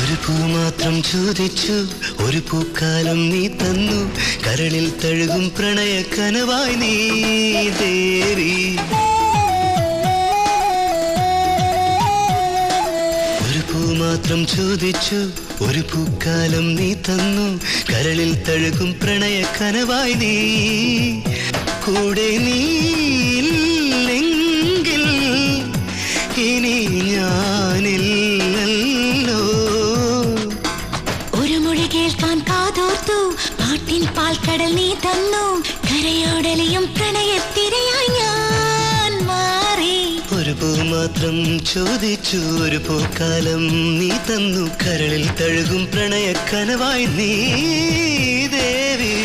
ഒരു പൂ മാത്രം ചോദിച്ചു, ഒരു പൂക്കാലം നീ തന്നു, കരളിൽ തഴുകും പ്രണയ കനവായി നീ ദേവി. ഒരു പൂ മാത്രം ചോദിച്ചു, ഒരു പൂക്കാലം നീ തന്നു, കരളിൽ തഴുകും പ്രണയ കനവായി നീ. കൂടെ നീല്ലെങ്കിൽ ഇനി ഞാനില്ലല്ലോ. ഒരു മൊഴി കേൾക്കാൻ കാതോർത്തു, പാട്ടിൻ പാൽക്കടൽ നീ തന്നു, കരയോടലിയും പ്രണയത്തിരയായി ഞാൻ മാറി. ഒരു പൂ മാത്രം ചോദിച്ചു, ഒരു പൂക്കാലം നീ തന്നു, കരളിൽ തഴുകും പ്രണയ കനവായി നീ ദേവി.